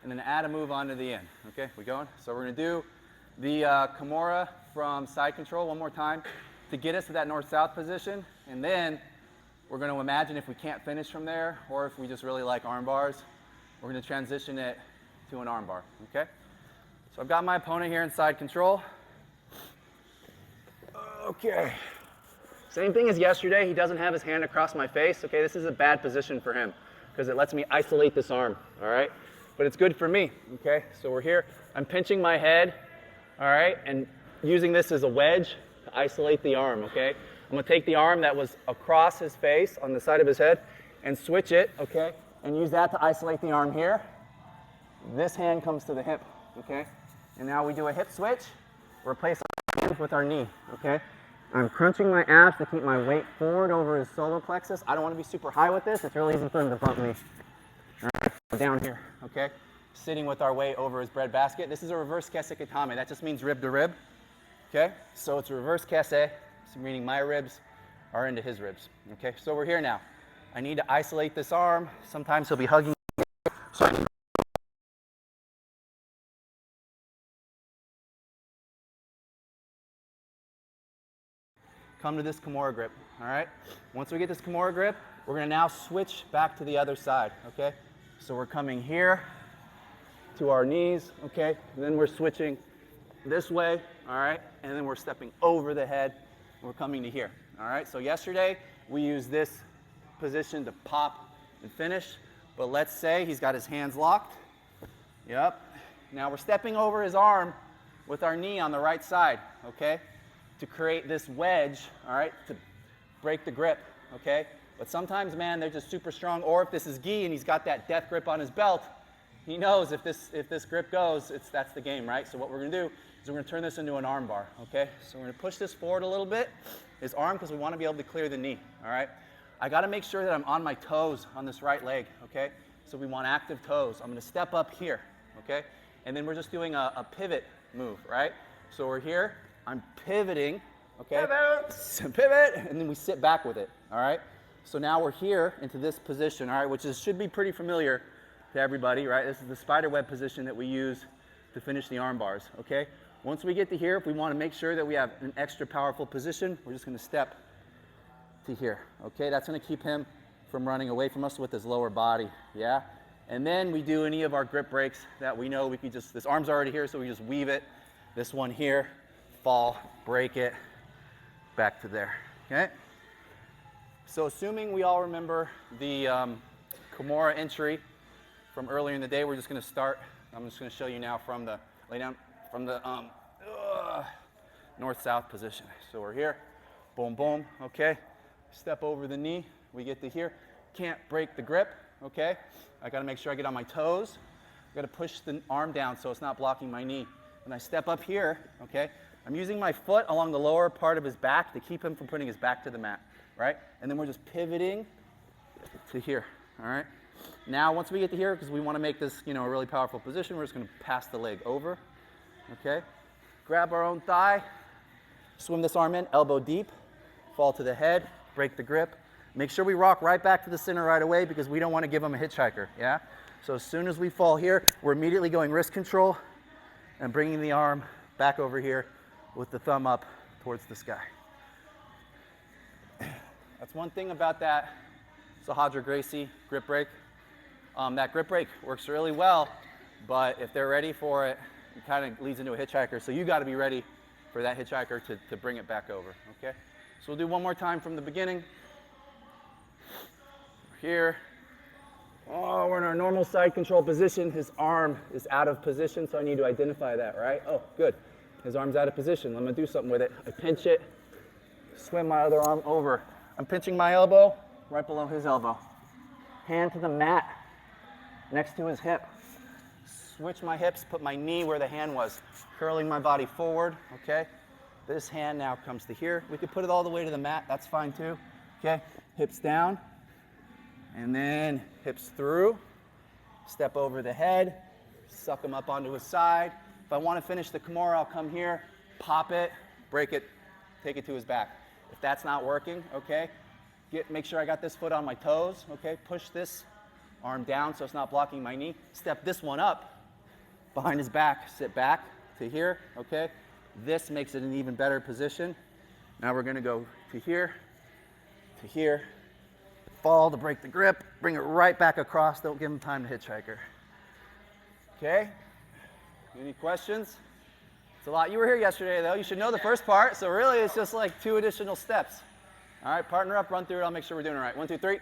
and then add a move onto the end. Okay, we going? So we're gonna do the Kimura from side control one more time to get us to that north-south position, and then we're gonna imagine if we can't finish from there, or if we just really like arm bars, we're gonna transition it to an arm bar, okay? So I've got my opponent here in side control. Okay. Same thing as yesterday, he doesn't have his hand across my face, okay? This is a bad position for him because it lets me isolate this arm, all right? But it's good for me, okay? So we're here, I'm pinching my head, all right? And using this as a wedge to isolate the arm, okay? I'm gonna take the arm that was across his face on the side of his head and switch it, okay? And use that to isolate the arm here. This hand comes to the hip, okay? And now we do a hip switch, replace our hands with our knee, okay? I'm crunching my abs to keep my weight forward over his solar plexus. I don't want to be super high with this. It's really easy for him to bump me. All right, down here, okay? Sitting with our weight over his bread basket. This is a reverse kesekatame. That just means rib to rib, okay? So it's a reverse kese, so meaning my ribs are into his ribs, okay? So we're here now. I need to isolate this arm. Sometimes he'll be hugging. So come to this Kimura grip, all right? Once we get this Kimura grip, we're gonna now switch back to the other side, okay? So we're coming here to our knees, okay? And then we're switching this way, all right? And then we're stepping over the head, and we're coming to here, all right? So yesterday, we used this position to pop and finish, but let's say he's got his hands locked. Yep. Now we're stepping over his arm with our knee on the right side, okay? To create this wedge, all right, to break the grip, okay? But sometimes, man, they're just super strong, or if this is gi and he's got that death grip on his belt, he knows if this grip goes, that's the game, right? So what we're gonna do is we're gonna turn this into an arm bar, okay? So we're gonna push this forward a little bit, his arm, because we wanna be able to clear the knee, all right? I gotta make sure that I'm on my toes on this right leg, okay? So we want active toes. I'm gonna step up here, okay? And then we're just doing a pivot move, right? So we're here, I'm pivoting, okay? Pivot, and then we sit back with it, all right? So now we're here into this position, all right, which should be pretty familiar to everybody, right? This is the spider web position that we use to finish the arm bars, okay? Once we get to here, if we want to make sure that we have an extra powerful position, we're just going to step to here, okay? That's going to keep him from running away from us with his lower body, yeah? And then we do any of our grip breaks that we know we could just, this arm's already here, so we just weave it. This one here, fall, break it, back to there, okay? So assuming we all remember the Kimura entry from earlier in the day, we're just gonna start, I'm just gonna show you now from the, lay down, from the north-south position. So we're here, boom, boom, okay? Step over the knee, we get to here. Can't break the grip, okay? I gotta make sure I get on my toes. I gotta push the arm down so it's not blocking my knee. When I step up here, okay, I'm using my foot along the lower part of his back to keep him from putting his back to the mat, right? And then we're just pivoting to here, all right? Now, once we get to here, because we want to make this, a really powerful position, we're just going to pass the leg over, okay? Grab our own thigh, swim this arm in, elbow deep, fall to the head, break the grip. Make sure we rock right back to the center right away because we don't want to give him a hitchhiker, yeah? So as soon as we fall here, we're immediately going wrist control and bringing the arm back over here with the thumb up towards the sky. That's one thing about that Sahadra Gracie grip break. That grip break works really well, but if they're ready for it, it kind of leads into a hitchhiker. So you got to be ready for that hitchhiker to bring it back over, okay? So we'll do one more time from the beginning. Here. Oh, we're in our normal side control position. His arm is out of position, so I need to identify that, right? Oh, good. His arm's out of position. I'm going to do something with it. I pinch it, swim my other arm over. I'm pinching my elbow right below his elbow. Hand to the mat next to his hip. Switch my hips, put my knee where the hand was, curling my body forward, okay? This hand now comes to here. We could put it all the way to the mat. That's fine too, okay? Hips down, and then hips through. Step over the head, suck him up onto his side. If I want to finish the Kimura, I'll come here, pop it, break it, take it to his back. If that's not working, okay, make sure I got this foot on my toes, okay, push this arm down so it's not blocking my knee. Step this one up, behind his back, sit back to here, okay? This makes it an even better position. Now we're gonna go to here, fall to break the grip, bring it right back across, don't give him time to hitchhiker. Okay? Any questions? It's a lot. You were here yesterday though, you should know the first part, so really it's just like 2 additional steps. All right, partner up, run through it, I'll make sure we're doing it right. 1, 2, 3.